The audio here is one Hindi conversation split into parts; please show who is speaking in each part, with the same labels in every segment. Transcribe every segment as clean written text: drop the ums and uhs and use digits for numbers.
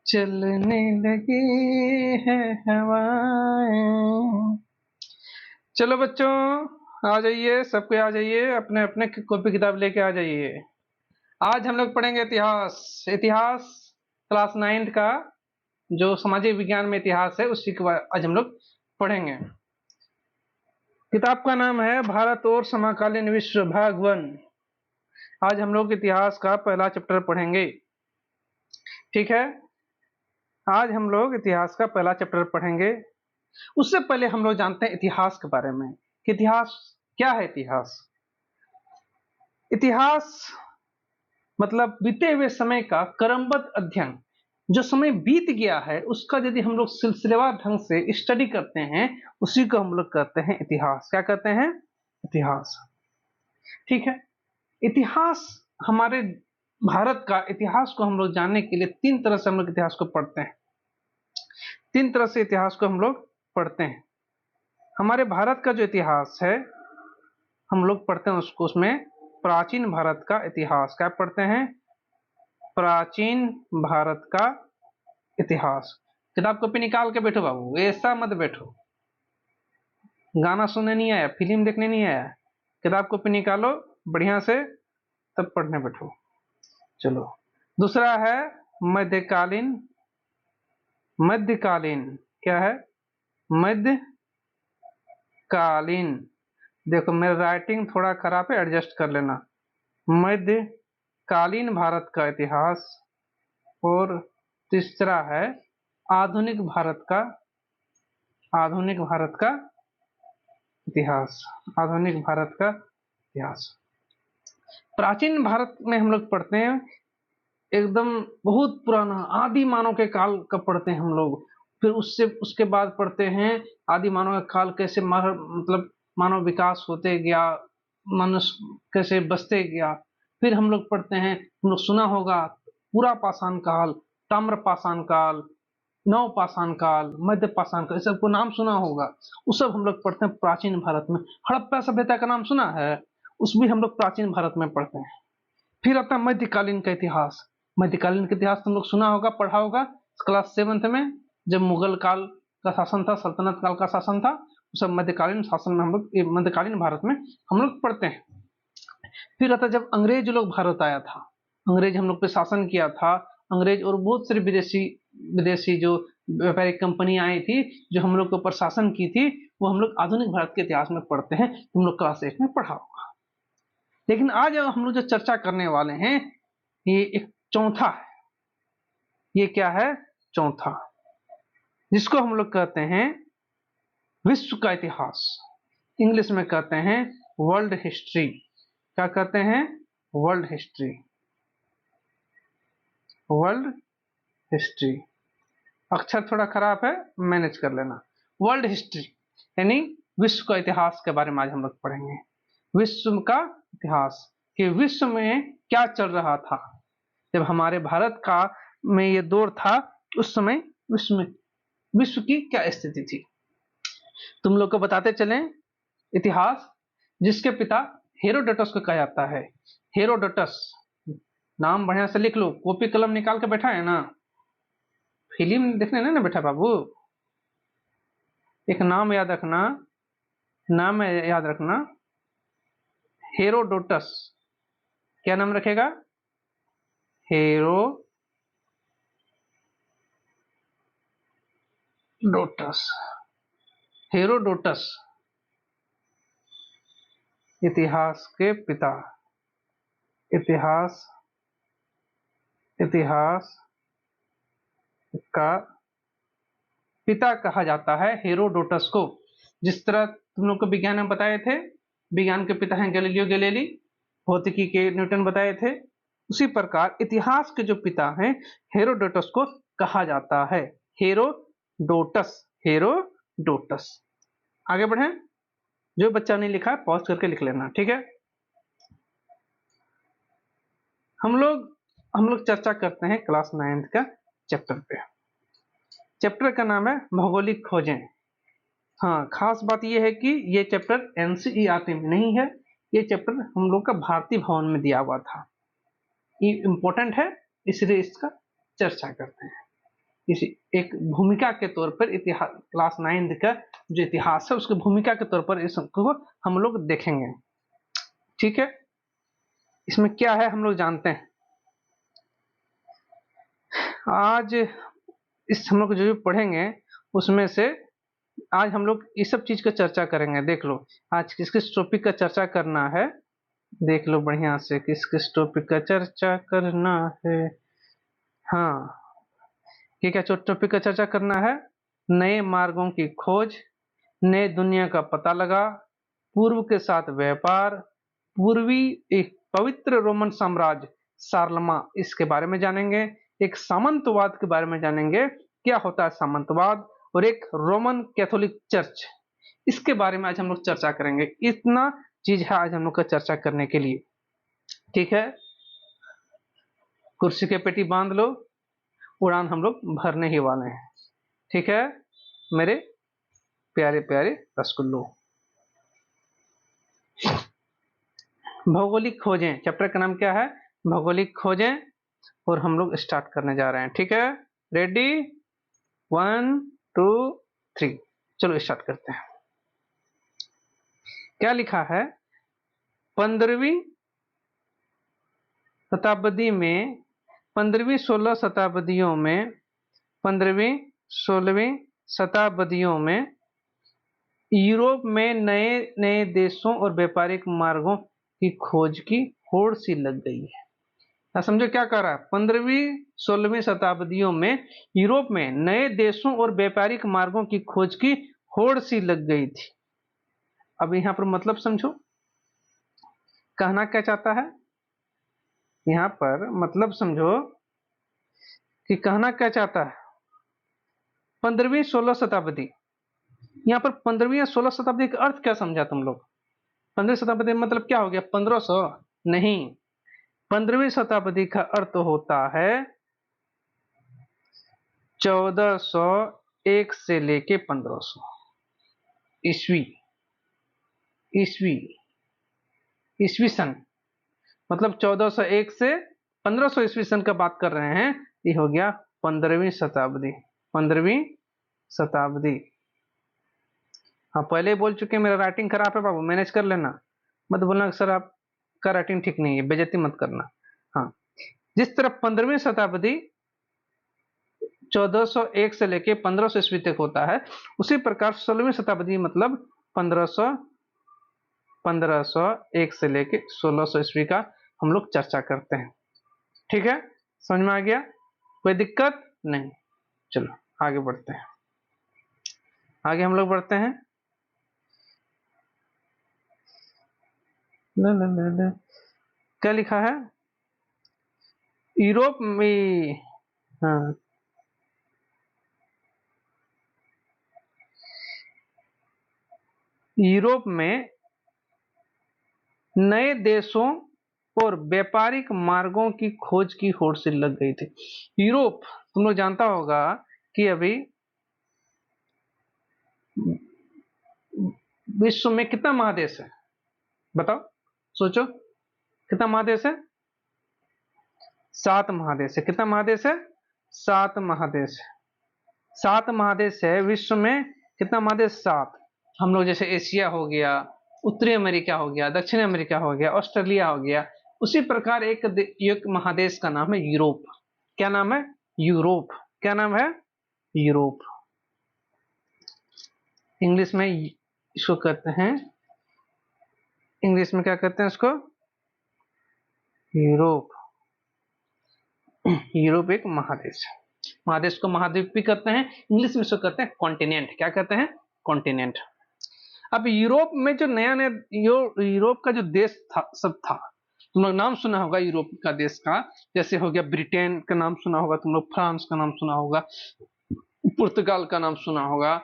Speaker 1: चलने लगी है हवाएं। चलो बच्चों, आ जाइए, सबके आ जाइए, अपने अपने कॉपी किताब लेके आ जाइए। आज हम लोग पढ़ेंगे इतिहास। इतिहास क्लास 9th का जो सामाजिक विज्ञान में इतिहास है उसी के आज हम लोग पढ़ेंगे। किताब का नाम है भारत और समकालीन विश्व भाग 1। आज हम लोग इतिहास का पहला चैप्टर पढ़ेंगे। ठीक है, आज हम लोग इतिहास का पहला चैप्टर पढ़ेंगे। उससे पहले हम लोग जानते हैं इतिहास के बारे में कि इतिहास क्या है। इतिहास मतलब बीते हुए समय का क्रमबद्ध अध्ययन। जो समय बीत गया है उसका यदि हम लोग सिलसिलेवार ढंग से स्टडी करते हैं उसी को हम लोग कहते हैं इतिहास। क्या कहते हैं? इतिहास। ठीक है, इतिहास हमारे भारत का इतिहास को हम लोग जानने के लिए तीन तरह से हम लोग इतिहास को पढ़ते हैं। तीन तरह से इतिहास को हम लोग पढ़ते हैं। हमारे भारत का जो इतिहास है हम लोग पढ़ते हैं उसको, उसमें प्राचीन भारत का इतिहास। क्या पढ़ते हैं? प्राचीन भारत का इतिहास। किताब कॉपी निकाल के बैठो बाबू, ऐसा मत बैठो। गाना सुनने नहीं आया, फिल्म देखने नहीं आया, किताब कॉपी निकालो बढ़िया से, तब पढ़ने बैठो। चलो, दूसरा है मध्यकालीन। मध्यकालीन क्या है? मध्यकालीन। देखो मेरा राइटिंग थोड़ा खराब है, एडजस्ट कर लेना। मध्यकालीन भारत का इतिहास। और तीसरा है आधुनिक भारत का इतिहास। आधुनिक भारत का इतिहास। प्राचीन भारत में हम लोग पढ़ते हैं एकदम बहुत पुराना आदि मानव के काल का पढ़ते हैं हम लोग। फिर उसके बाद पढ़ते हैं आदि मानव का काल कैसे मतलब मानव विकास होते गया, मनुष्य कैसे बसते गया। फिर हम लोग पढ़ते हैं, हम लोग सुना होगा पूरा पाषाण काल, ताम्र पाषाण काल, नव पाषाण काल, मध्य पाषाण काल, इस सबको नाम सुना होगा। उस सब हम लोग पढ़ते हैं प्राचीन भारत में। हड़प्पा सभ्यता का नाम सुना है, उसमें हम लोग प्राचीन भारत में पढ़ते हैं। फिर आता है मध्यकालीन का इतिहास। मध्यकालीन का इतिहास तुम लोग सुना होगा, पढ़ा होगा क्लास 7th में, जब मुगल काल का शासन था, सल्तनत काल का शासन था, सब मध्यकालीन शासन में हम लोग, मध्यकालीन भारत में हम लोग पढ़ते हैं। फिर आता जब अंग्रेज लोग भारत आया था, अंग्रेज हम लोग पे शासन किया था। अंग्रेज और बहुत सारी विदेशी विदेशी जो व्यापारिक कंपनी आई थी जो हम लोग के ऊपर शासन की थी, वो हम लोग आधुनिक भारत के इतिहास में पढ़ते हैं। तुम लोग क्लास 8 में पढ़ा होगा। लेकिन आज हम लोग जो चर्चा करने वाले हैं ये एक चौथा है। ये क्या है? चौथा, जिसको हम लोग कहते हैं विश्व का इतिहास। इंग्लिश में कहते हैं वर्ल्ड हिस्ट्री। क्या कहते हैं? World history. World history. अक्षर थोड़ा खराब है, मैनेज कर लेना। वर्ल्ड हिस्ट्री यानी विश्व का इतिहास के बारे में आज हम लोग पढ़ेंगे। विश्व का इतिहास कि विश्व में क्या चल रहा था जब हमारे भारत का में ये दौर था, उस समय विश्व की क्या स्थिति थी। तुम लोग को बताते चलें इतिहास, जिसके पिता हेरोडोटस को कहा जाता है। हेरोडोटस नाम बढ़िया से लिख लो, कॉपी कलम निकाल के बैठा है ना, फिल्म देखने ना बैठा बाबू। एक नाम याद रखना, नाम याद रखना, हेरोडोटस। क्या नाम रखेगा? हेरोडोटस। हेरोडोटस इतिहास के पिता। इतिहास का पिता कहा जाता है हेरोडोटस को। जिस तरह तुम लोग को विज्ञान में बताए थे, विज्ञान के पिता हैं गैलीलियो गैलीली, भौतिकी के न्यूटन बताए थे, उसी प्रकार इतिहास के जो पिता हैं हेरोडोटस को कहा जाता है। हेरोडोटस। हेरोडोटस। आगे बढ़े, जो बच्चा नहीं लिखा पॉज करके लिख लेना, ठीक है। हम लोग चर्चा करते हैं क्लास 9th का चैप्टर पे। चैप्टर का नाम है भौगोलिक खोजें। हाँ, खास बात यह है कि ये चैप्टर एनसीईआरटी में नहीं है, ये चैप्टर हम लोग का भारतीय भवन में दिया हुआ था। ये इंपॉर्टेंट है, इसलिए इसका चर्चा करते हैं। इस एक भूमिका के तौर पर इतिहास क्लास 9 का जो इतिहास है उसकी भूमिका के तौर पर इसको हम लोग देखेंगे। ठीक है, इसमें क्या है हम लोग जानते हैं। आज इस हम लोग जो पढ़ेंगे उसमें से आज हम लोग इस सब चीज का चर्चा करेंगे। देख लो आज किस किस टॉपिक का चर्चा करना है, देख लो बढ़िया से किस किस टॉपिक का चर्चा करना है। हाँ, क्या टॉपिक का चर्चा करना है? नए मार्गों की खोज, नए दुनिया का पता लगा, पूर्व के साथ व्यापार, पूर्वी एक पवित्र रोमन साम्राज्य सार्लमा, इसके बारे में जानेंगे। एक सामंतवाद के बारे में जानेंगे, क्या होता है सामंतवाद, और एक रोमन कैथोलिक चर्च, इसके बारे में आज हम लोग चर्चा करेंगे। इतना चीज है आज हम लोग का चर्चा करने के लिए। ठीक है, कुर्सी के पेटी बांध लो, उड़ान हम लोग भरने ही वाले हैं। ठीक है मेरे प्यारे प्यारे रसगुल्लो। भौगोलिक खोजें, चैप्टर का नाम क्या है? भौगोलिक खोजें। और हम लोग स्टार्ट करने जा रहे हैं। ठीक है, रेडी, 1 2 3, चलो स्टार्ट करते हैं। क्या लिखा है? 15वीं शताब्दी में, 15वीं 16 शताब्दियों में, 15वीं 16वीं शताब्दियों में यूरोप में नए नए देशों और व्यापारिक मार्गों की खोज की होड़ सी लग गई है। समझो क्या कह रहा है? 15वीं 16वीं शताब्दियों में यूरोप में नए देशों और व्यापारिक मार्गों की खोज की होड़ सी लग गई थी। अब यहाँ पर मतलब समझो, कहना क्या चाहता है यहाँ पर, मतलब समझो कि कहना क्या चाहता है। 15वीं 16 शताब्दी, यहाँ पर 15वीं या 16 शताब्दी का अर्थ क्या समझा तुम लोग? 15वीं शताब्दी मतलब क्या हो गया? 1500? नहीं, 15वीं शताब्दी का अर्थ होता है 1401 से लेके 1500 ईस्वी, ईस्वी ईस्वी सन, मतलब 1401 से 1500 ईस्वी सन का बात कर रहे हैं। ये हो गया 15वीं शताब्दी, 15वीं शताब्दी। हाँ, पहले ही बोल चुके हैं मेरा राइटिंग खराब है बाबू, मैनेज कर लेना, मत बोलना सर आपका राइटिंग ठीक नहीं है, बेइज्जती मत करना। हाँ, जिस तरह 15वीं शताब्दी 1401 से लेके 1500 ईस्वी तक होता है, उसी प्रकार 16वीं शताब्दी मतलब 1501 से लेके 1600 ईस्वी का हम लोग चर्चा करते हैं। ठीक है, समझ में आ गया? कोई दिक्कत नहीं? चलो आगे बढ़ते हैं, आगे हम लोग बढ़ते हैं। न, न, न, न। क्या लिखा है? यूरोप में, हाँ, यूरोप में नए देशों और व्यापारिक मार्गों की खोज की होड़ से लग गई थी। यूरोप, तुम लोग जानता होगा कि अभी विश्व में कितना महादेश है? बताओ, सोचो, कितना महादेश है? 7 महादेश है। कितना महादेश है? 7 महादेश है। 7 महादेश है विश्व में। कितना महादेश? 7। हम लोग जैसे एशिया हो गया, उत्तरी अमेरिका हो गया, दक्षिण अमेरिका हो गया, ऑस्ट्रेलिया हो गया, उसी प्रकार एक महादेश का नाम है यूरोप। क्या नाम है? यूरोप। क्या नाम है? यूरोप। इंग्लिश में इसको कहते हैं, इंग्लिश में क्या कहते हैं इसको? यूरोप। यूरोप एक महादेश है। महादेश को महाद्वीप भी कहते हैं, इंग्लिश में इसको कहते हैं कॉन्टिनेंट। क्या कहते हैं? कॉन्टिनेंट। अब यूरोप में जो नया नया यूरोप का जो देश था सब था, तुम लोग नाम सुना होगा यूरोप का देश का, जैसे हो गया ब्रिटेन का नाम सुना होगा तुम लोग, फ्रांस का नाम सुना होगा, पुर्तगाल का नाम सुना होगा,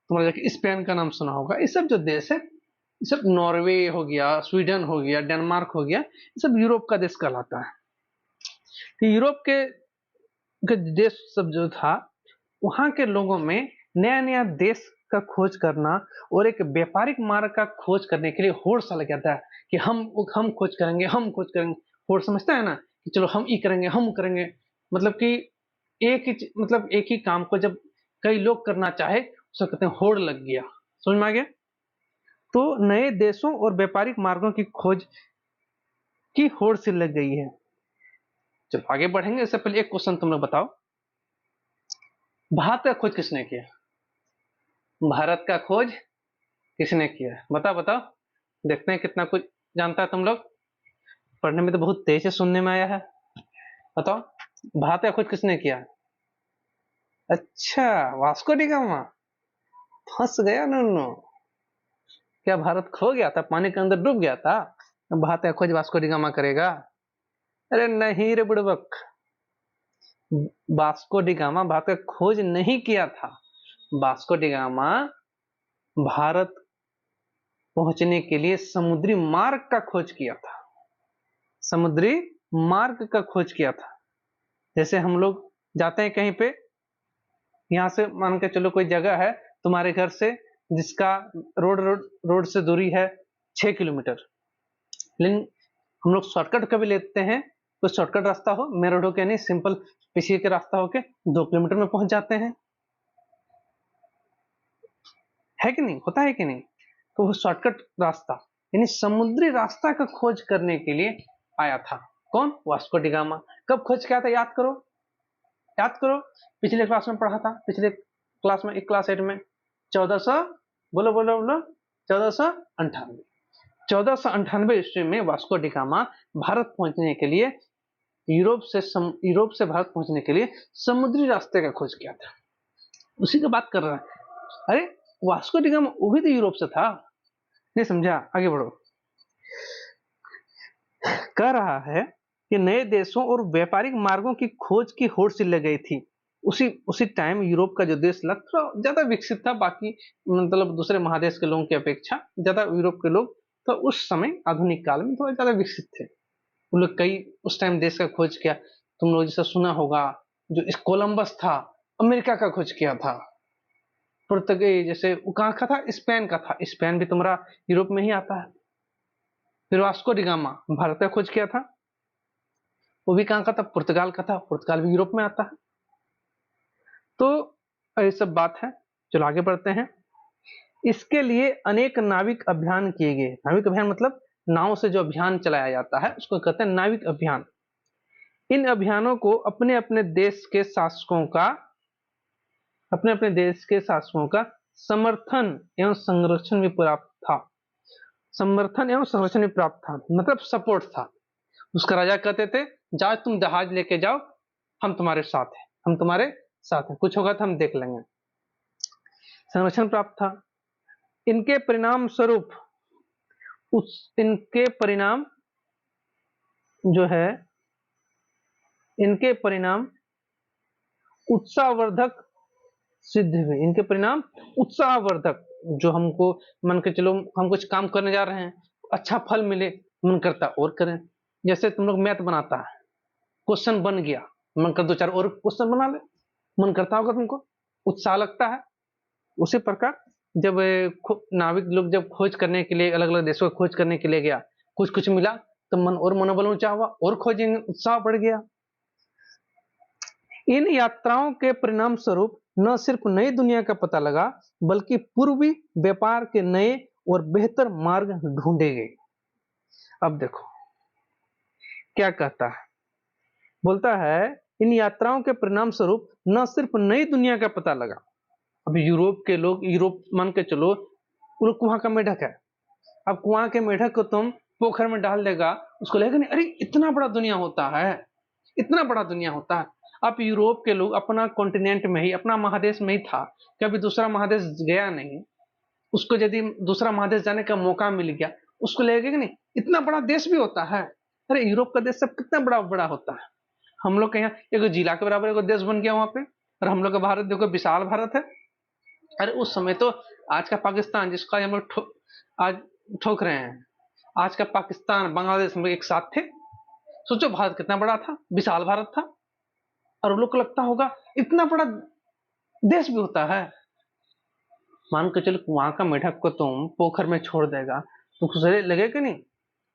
Speaker 1: तुम्हारा स्पेन का नाम सुना होगा। ये सब जो देश है, ये सब, नॉर्वे हो गया, स्वीडन हो गया, डेनमार्क हो गया, ये सब यूरोप का देश कहलाता है। तो यूरोप के देश सब जो था, वहां के लोगों में नया नया देश का खोज करना और एक व्यापारिक मार्ग का खोज करने के लिए होड़ सा लग जाता है कि हम खोज करेंगे, हम खोज करेंगे। होड़ समझता है ना, कि चलो हम ये करेंगे, हम करेंगे, मतलब कि एक ही मतलब एक ही काम को जब कई लोग करना चाहे उसे कहते हैं होड़ लग गया। समझ में आ गया? तो नए देशों और व्यापारिक मार्गों की खोज की होड़ से लग गई है। चलो आगे बढ़ेंगे, इससे पहले एक क्वेश्चन तुम लोग बताओ, भारत का खोज किसने किया? भारत का खोज किसने किया? बताओ बताओ, देखते हैं कितना कुछ जानता है तुम लोग। पढ़ने में तो बहुत तेज है, सुनने में आया है। बताओ, भारत का खोज किसने किया? अच्छा, वास्को डी गामा। फंस गया नन्नू। क्या भारत खो गया था, पानी के अंदर डूब गया था? भारत का खोज वास्को डी गामा करेगा? अरे नहीं रे बुड़बक, वास्को डी गामा भारत का खोज नहीं किया था। वास्को डी गामा भारत पहुंचने के लिए समुद्री मार्ग का खोज किया था। समुद्री मार्ग का खोज किया था। जैसे हम लोग जाते हैं कहीं पे, यहां से मान के चलो कोई जगह है तुम्हारे घर से जिसका रोड से दूरी है 6 किलोमीटर, लेकिन हम लोग शॉर्टकट कभी लेते हैं, तो शॉर्टकट रास्ता हो, मेन रोड हो के नहीं, सिंपल पीछे के रास्ता हो के 2 किलोमीटर में पहुंच जाते हैं, है कि नहीं? होता है कि नहीं? तो वो शॉर्टकट रास्ता यानी समुद्री रास्ता का खोज करने के लिए आया था। कौन? Vasco D gamma. कब खोज किया था, याद करो, याद करो। पिछले क्लास में पढ़ा था, पिछले क्लास में, एक क्लास 8 में 1400, बोलो बोलो बोलो, 1498। 1498 ईस्वी में वास्को डी गामा भारत पहुंचने के लिए यूरोप से भारत पहुंचने के लिए समुद्री रास्ते का खोज किया था। उसी की बात कर रहा है। अरे वास्को डी गामा वो भी तो यूरोप से था। नहीं समझा? आगे बढ़ो। कह रहा है कि नए देशों और व्यापारिक मार्गों की खोज की होड़ सी लग गई थी। उसी टाइम यूरोप का जो देश लग थोड़ा ज्यादा विकसित था, बाकी मतलब दूसरे महादेश के लोगों की अपेक्षा ज्यादा यूरोप के लोग तो उस समय आधुनिक काल में थोड़ा ज्यादा विकसित थे। वो लोग कई उस टाइम देश का खोज किया। तुम लोग जैसे सुना होगा, जो इस कोलंबस था, अमेरिका का खोज किया था। पुर्तगाल जैसे वो कहाँ का था? स्पेन का था। स्पेन भी तुम्हारा यूरोप में ही आता है। फिर वास्को डी गामा भारत का खोज किया था, वो भी कहाँ का था? पुर्तगाल का था। पुर्तगाल भी यूरोप में आता है। तो ये सब बात है। चलो आगे बढ़ते हैं। इसके लिए अनेक नाविक अभियान किए गए। नाविक अभियान मतलब नाव से जो अभियान चलाया जाता है उसको कहते हैं नाविक अभियान। इन अभियानों को अपने अपने देश के शासकों का समर्थन एवं संरक्षण भी प्राप्त था। समर्थन एवं संरक्षण भी प्राप्त था मतलब सपोर्ट था। उसका राजा कहते थे, जाओ तुम जहाज लेके जाओ, हम तुम्हारे साथ हैं, हम तुम्हारे साथ हैं, कुछ होगा तो हम देख लेंगे। संरक्षण प्राप्त था। इनके परिणाम स्वरूप इनके परिणाम जो है, इनके परिणाम उत्साहवर्धक सिद्ध हुए। इनके परिणाम उत्साहवर्धक, जो हमको मन के चलो हम कुछ काम करने जा रहे हैं, अच्छा फल मिले, मन करता और करें। जैसे तुम लोग मैथ बनाता है, क्वेश्चन बन गया, मन कर दो चार और क्वेश्चन बना ले, मन करता होगा तुमको, उत्साह लगता है। उसी प्रकार जब नाविक लोग जब खोज करने के लिए अलग अलग देशों को खोज करने के लिए गया, कुछ कुछ मिला तो मन और मनोबल ऊंचा हुआ और खोजेंगे, उत्साह बढ़ गया। इन यात्राओं के परिणाम स्वरूप न सिर्फ नई दुनिया का पता लगा, बल्कि पूर्वी व्यापार के नए और बेहतर मार्ग ढूंढे गए। अब देखो क्या कहता है, बोलता है इन यात्राओं के परिणाम स्वरूप न सिर्फ नई दुनिया का पता लगा। अब यूरोप के लोग, यूरोप मान के चलो कुआं का मेढक है, अब कुआं के मेढक को तुम पोखर में डाल देगा, उसको लगेगा नहीं अरे इतना बड़ा दुनिया होता है, इतना बड़ा दुनिया होता है। अब यूरोप के लोग अपना कॉन्टिनेंट में ही, अपना महादेश में ही था, कभी दूसरा महादेश गया नहीं। उसको यदि दूसरा महादेश जाने का मौका मिल गया, उसको लगेगा कि नहीं इतना बड़ा देश भी होता है, अरे यूरोप का देश सब कितना बड़ा बड़ा होता है। हम लोग के यहाँ एक जिला के बराबर एक देश बन गया वहां पे, और हम लोग का भारत देखो विशाल भारत है। अरे उस समय तो आज का पाकिस्तान जिसका हम लोग आज ठोक रहे हैं, आज का पाकिस्तान बांग्लादेश हम लोग एक साथ थे। सोचो भारत कितना बड़ा था, विशाल भारत था। और लोग को लगता होगा इतना बड़ा देश भी होता है। मान के चलो वहां का मेढक को तुम पोखर में छोड़ देगा तो खुश लगे कि नहीं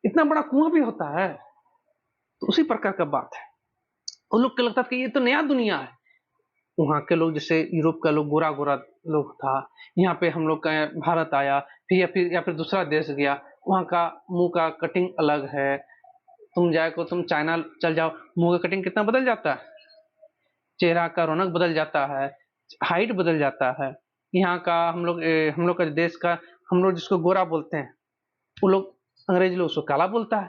Speaker 1: इतना बड़ा कुआं भी होता है। तो उसी प्रकार का बात है। उन लोग को लगता था कि ये तो नया दुनिया है, वहाँ के लोग जैसे यूरोप का लोग गोरा गोरा लोग था, यहाँ पे हम लोग का भारत आया, फिर या फिर दूसरा देश गया, वहाँ का मुंह का कटिंग अलग है। तुम चाइना चल जाओ, मुंह का कटिंग कितना बदल जाता है, चेहरा का रौनक बदल जाता है, हाइट बदल जाता है। यहाँ का हम लोग का देश का, हम लोग जिसको गोरा बोलते हैं, वो लोग, अंग्रेजी लोग उसको काला बोलता है,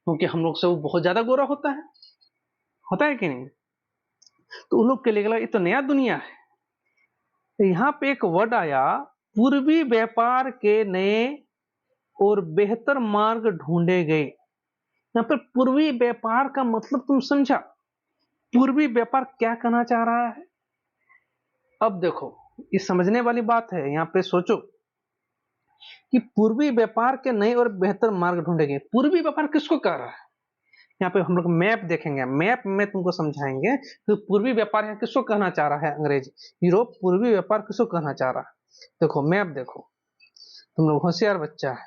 Speaker 1: क्योंकि हम लोग से वो बहुत ज्यादा गोरा होता है कि नहीं। तो उन लोग के लिए लगा ये तो नया दुनिया है। तो यहाँ पे एक वर्ड आया, पूर्वी व्यापार के नए और बेहतर मार्ग ढूंढे गए। यहाँ पर पूर्वी व्यापार का मतलब तुम समझा, पूर्वी व्यापार क्या कहना चाह रहा है। अब देखो, ये समझने वाली बात है, यहाँ पे सोचो कि पूर्वी व्यापार के नए और बेहतर मार्ग ढूंढे गए। पूर्वी व्यापार किसको कह रहा है, यहाँ पे हम लोग मैप देखेंगे, मैप में तुमको समझाएंगे कि पूर्वी व्यापार यहाँ किसको कहना चाह रहा है। अंग्रेज यूरोप पूर्वी व्यापार किसको कहना चाह रहा है। देखो मैप देखो, तुम लोग होशियार बच्चा है,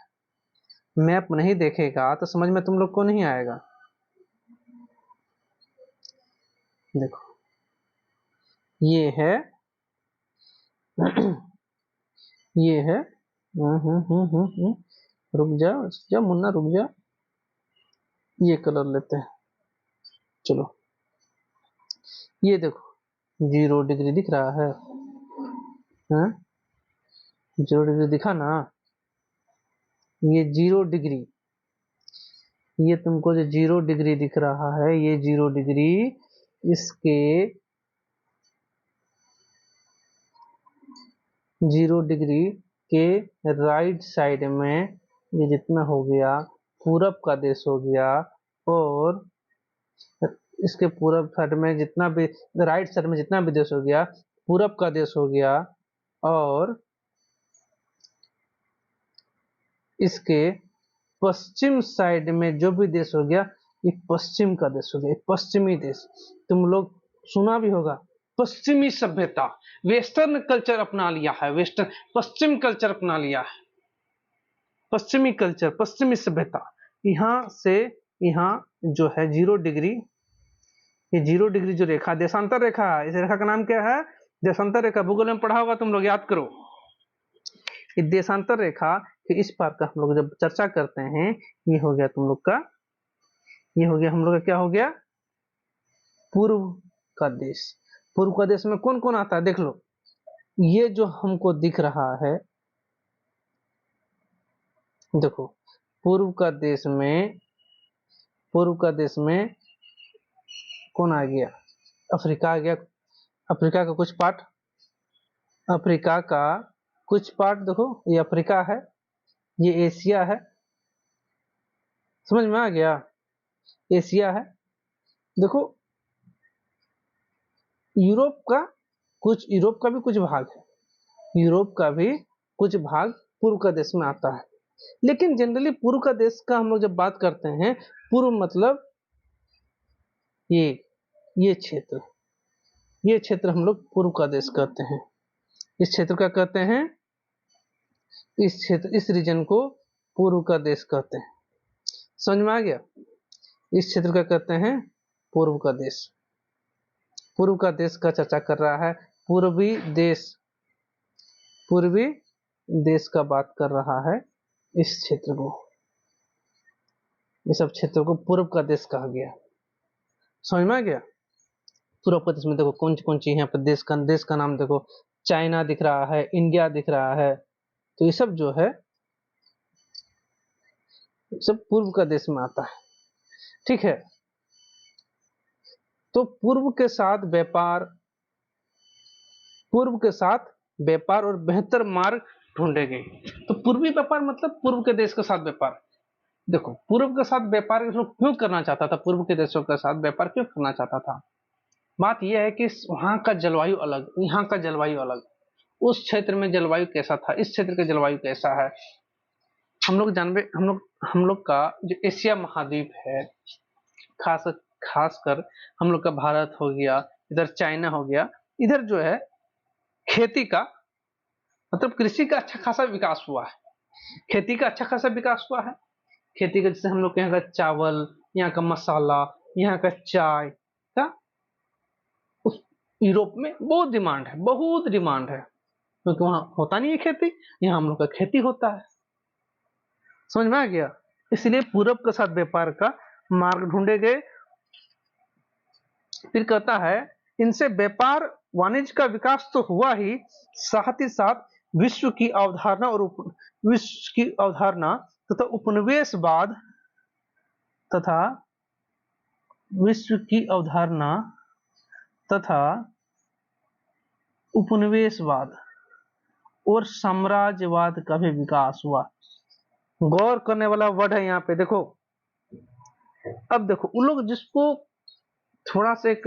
Speaker 1: मैप नहीं देखेगा तो समझ में तुम लोग को नहीं आएगा। देखो ये है ये है रुक जा जा मुन्ना रुक जा, ये कलर लेते हैं। चलो ये देखो 0 डिग्री दिख रहा है, हाँ 0 डिग्री दिखा ना, ये 0 डिग्री, ये तुमको जो 0 डिग्री दिख रहा है, ये 0 डिग्री, इसके 0 डिग्री के राइट साइड में ये जितना हो गया पूरब का देश हो गया, और इसके पूरब साइड में जितना भी, राइट साइड में जितना भी देश हो गया पूरब का देश हो गया, और इसके पश्चिम साइड में जो भी देश हो गया ये पश्चिम का देश हो गया, पश्चिमी देश। तुम लोग सुना भी होगा पश्चिमी सभ्यता, वेस्टर्न कल्चर अपना लिया है, वेस्टर्न पश्चिम कल्चर अपना लिया है, पश्चिमी कल्चर पश्चिमी सभ्यता। यहाँ से यहाँ जो है 0 डिग्री, ये 0 डिग्री जो रेखा देशांतर रेखा है, इस रेखा का नाम क्या है, देशांतर रेखा। भूगोल में पढ़ा होगा तुम लोग, याद करो। ये देशांतर रेखा के इस पार का हम लोग जब चर्चा करते हैं, ये हो गया तुम लोग का, ये हो गया हम लोग का, क्या हो गया, पूर्व का देश। पूर्व का देश में कौन कौन आता है देख लो, ये जो हमको दिख रहा है, देखो पूर्व का देश में, पूर्व का देश में कौन आ गया, अफ्रीका आ गया। अफ्रीका का कुछ पार्ट, अफ्रीका का कुछ पार्ट देखो, ये अफ्रीका है, ये एशिया है, समझ में आ गया, एशिया है। देखो यूरोप का भी कुछ भाग है, यूरोप का भी कुछ भाग पूर्व का देश में आता है। लेकिन जनरली पूर्व का देश का हम लोग जब बात करते हैं, पूर्व मतलब ये ये क्षेत्र, ये क्षेत्र हम लोग पूर्व का देश कहते हैं। इस क्षेत्र का कहते हैं, इस क्षेत्र, इस रीजन को पूर्व का देश कहते हैं। समझ में आ गया, इस क्षेत्र का कहते हैं पूर्व का देश। पूर्व का देश का चर्चा कर रहा है, पूर्वी देश, पूर्वी देश का बात कर रहा है इस क्षेत्र को, इस सब क्षेत्र को पूर्व का देश कहा गया। समझ में आ गया। पूर्व का देश में देखो कौन सी यहाँ पर देश का नाम देखो, चाइना दिख रहा है, इंडिया दिख रहा है, तो ये सब जो है सब पूर्व का देश में आता है, ठीक है। तो पूर्व के साथ व्यापार, पूर्व के साथ व्यापार और बेहतर मार्ग ढूंढे गए। तो पूर्वी व्यापार मतलब पूर्व के देश के साथ व्यापार। देखो पूर्व के साथ व्यापार क्यों करना चाहता था, पूर्व के देशों के साथ व्यापार क्यों करना चाहता था। बात यह है कि वहां का जलवायु अलग, यहाँ का जलवायु अलग, उस क्षेत्र में जलवायु कैसा था, इस क्षेत्र का जलवायु कैसा है। हम लोग का जो एशिया महाद्वीप है, खास खासकर हम लोग का भारत हो गया, इधर चाइना हो गया, इधर जो है खेती का मतलब कृषि का अच्छा खासा विकास हुआ है, खेती का अच्छा खासा विकास हुआ है। खेती का जैसे हम लोग के यहाँ का चावल, यहाँ का मसाला, यहाँ का चाय का यूरोप में बहुत डिमांड है, बहुत डिमांड है, क्योंकि वहां होता नहीं है खेती, यहाँ हम लोग का खेती होता है। समझ में आ गया? इसलिए पूरब के साथ व्यापार का मार्ग ढूंढे गए। फिर कहता है इनसे व्यापार वाणिज्य का विकास तो हुआ ही, साथ ही साथ विश्व की अवधारणा और विश्व की अवधारणा तथा उपनिवेशवाद तथा विश्व की अवधारणा तथा उपनिवेशवाद और साम्राज्यवाद का भी विकास हुआ। गौर करने वाला वर्ड है यहाँ पे, देखो। अब देखो उन लोग जिसको थोड़ा सा एक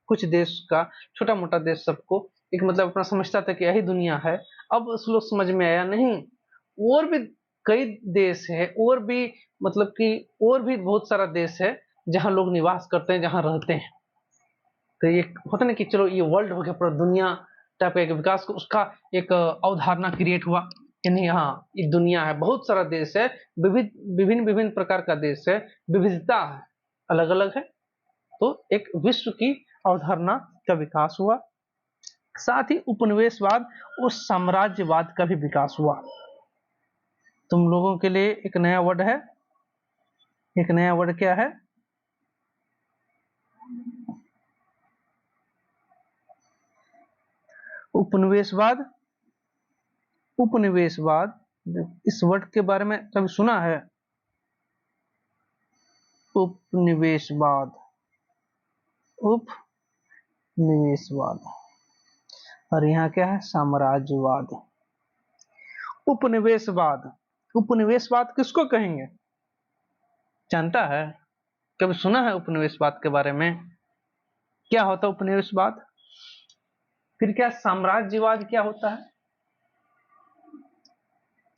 Speaker 1: कुछ देश का छोटा मोटा देश सबको एक मतलब अपना समझता था कि यही दुनिया है, अब उस लोग समझ में आया नहीं, और भी कई देश है, और भी मतलब कि और भी बहुत सारा देश है जहां लोग निवास करते हैं, जहां रहते हैं। तो ये होता ना कि चलो ये वर्ल्ड हो गया, पूरा दुनिया टाइप का एक विकास को उसका एक अवधारणा क्रिएट हुआ कि नहीं, हाँ ये दुनिया है, बहुत सारा देश है, विविध विभिन्न विभिन्न प्रकार का देश है, विविधता है, अलग अलग है। तो एक विश्व की अवधारणा का विकास हुआ, साथ ही उपनिवेशवाद और साम्राज्यवाद का भी विकास हुआ। तुम लोगों के लिए एक नया वर्ड है, एक नया वर्ड क्या है? उपनिवेशवाद। उपनिवेशवाद, इस वर्ड के बारे में कभी सुना है? उपनिवेशवाद, उपनिवेशवाद। और यहाँ क्या है? साम्राज्यवाद। उपनिवेशवाद, उपनिवेशवाद किसको कहेंगे? जानता है? कभी सुना है उपनिवेशवाद के बारे में? क्या होता है उपनिवेशवाद? फिर क्या साम्राज्यवाद क्या होता है?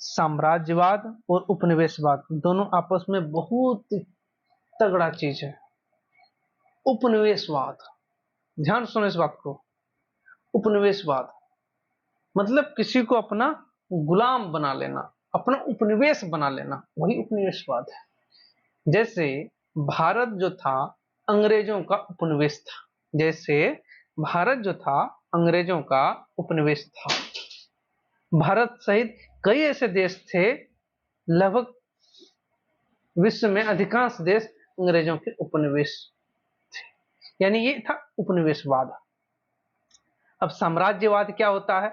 Speaker 1: साम्राज्यवाद और उपनिवेशवाद दोनों आपस में बहुत तगड़ा चीज है। उपनिवेशवाद, ध्यान सुनो इस बात को। उपनिवेशवाद मतलब किसी को अपना गुलाम बना लेना, अपना उपनिवेश बना लेना, वही उपनिवेशवाद है। जैसे भारत जो था अंग्रेजों का उपनिवेश था, जैसे भारत जो था अंग्रेजों का उपनिवेश था। भारत सहित कई ऐसे देश थे, लगभग विश्व में अधिकांश देश अंग्रेजों के उपनिवेश थे, यानी ये था उपनिवेशवाद। अब साम्राज्यवाद क्या होता है?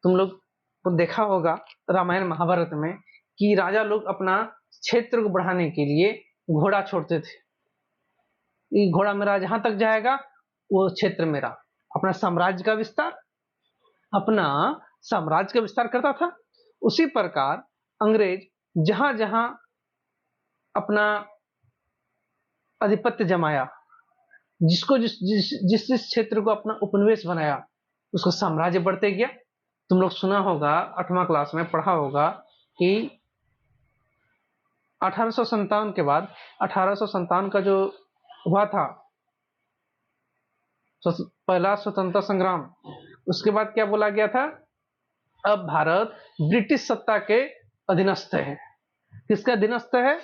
Speaker 1: तुम लोग को देखा होगा रामायण महाभारत में कि राजा लोग अपना क्षेत्र को बढ़ाने के लिए घोड़ा छोड़ते थे, ये घोड़ा मेरा जहां तक जाएगा वो क्षेत्र मेरा, अपना साम्राज्य का विस्तार, अपना साम्राज्य का विस्तार करता था। उसी प्रकार अंग्रेज जहां जहां अपना आधिपत्य जमाया, जिसको जिस जिस जिस जिस क्षेत्र को अपना उपनिवेश बनाया, उसको साम्राज्य बढ़ते गया। तुम लोग सुना होगा 8वां क्लास में पढ़ा होगा कि 1857 के बाद 1857 का जो हुआ था पहला स्वतंत्रता संग्राम, उसके बाद क्या बोला गया था? अब भारत ब्रिटिश सत्ता के अधीनस्थ है। किसका अधीनस्थ है?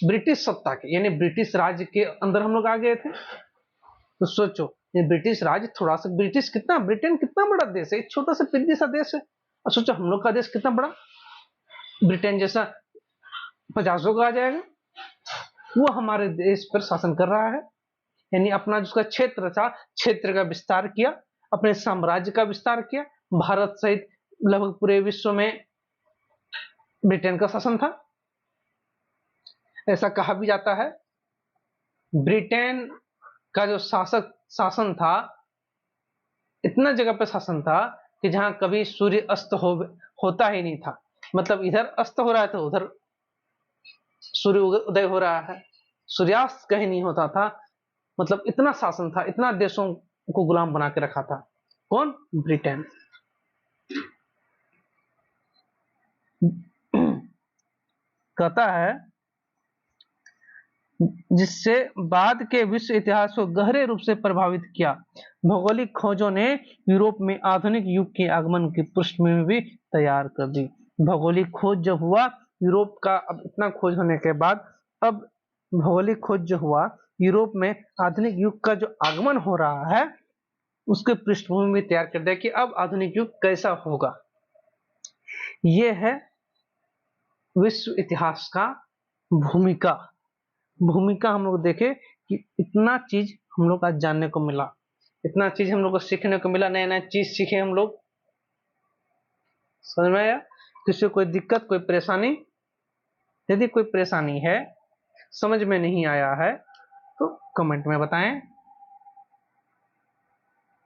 Speaker 1: ब्रिटिश सत्ता के, यानी ब्रिटिश राज्य के अंदर हम लोग आ गए थे। तो सोचो ये ब्रिटिश राज्य, थोड़ा सा ब्रिटिश कितना, ब्रिटेन कितना बड़ा देश है, एक छोटा सा पिद्दी सा देश है, और सोचो हम लोग का देश कितना बड़ा, ब्रिटेन जैसा 50 का आ जाएगा। वो हमारे देश पर शासन कर रहा है, यानी अपना जिसका क्षेत्र था, क्षेत्र का विस्तार किया, अपने साम्राज्य का विस्तार किया। भारत सहित लगभग पूरे विश्व में ब्रिटेन का शासन था। ऐसा कहा भी जाता है ब्रिटेन का जो शासन था, इतना जगह पे शासन था कि जहां कभी सूर्य अस्त होता ही नहीं था। मतलब इधर अस्त हो रहा है तो उधर सूर्य उदय हो रहा है, सूर्यास्त कहीं नहीं होता था। मतलब इतना शासन था, इतना देशों को गुलाम बना के रखा था। कौन? ब्रिटेन। कहता है जिससे बाद के विश्व इतिहास को गहरे रूप से प्रभावित किया। भौगोलिक खोजों ने यूरोप में आधुनिक युग के आगमन की पृष्ठभूमि भी तैयार कर दी। भौगोलिक खोज जब हुआ यूरोप का, अब इतना खोज होने के बाद अब भौगोलिक खोज जो हुआ यूरोप में आधुनिक युग का जो आगमन हो रहा है, उसके पृष्ठभूमि में तैयार कर दिया कि अब आधुनिक युग कैसा होगा। ये है विश्व इतिहास का भूमिका। भूमिका हम लोग देखे कि इतना चीज हम लोग आज जानने को मिला, इतना चीज हम लोग को सीखने को मिला, नया नया चीज सीखे हम लोग। समझ में आया? किसी को कोई दिक्कत, कोई परेशानी? यदि कोई परेशानी है, समझ में नहीं आया है, तो कमेंट में बताएं।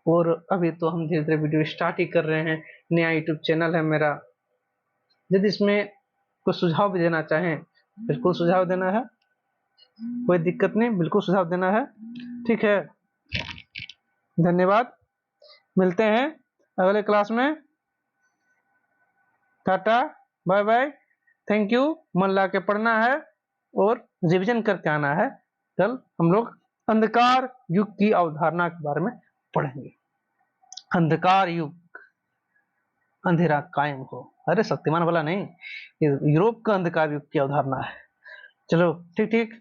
Speaker 1: और अभी तो हम धीरे धीरे वीडियो स्टार्ट ही कर रहे हैं, नया यूट्यूब चैनल है मेरा। यदि इसमें कोई सुझाव भी देना चाहें, बिल्कुल सुझाव देना है, कोई दिक्कत नहीं, बिल्कुल सुझाव देना है। ठीक है, धन्यवाद, मिलते हैं अगले क्लास में। Tata, bye bye, thank you. मन ला के पढ़ना है और रिवीजन करके आना है। कल हम लोग अंधकार युग की अवधारणा के बारे में पढ़ेंगे। अंधकार युग, अंधेरा कायम हो। अरे शक्तिमान वाला नहीं, यूरोप का अंधकार युग की अवधारणा है। चलो ठीक ठीक,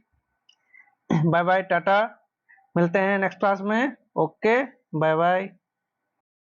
Speaker 1: बाय बाय, टाटा, मिलते हैं नेक्स्ट क्लास में। Okay, bye bye.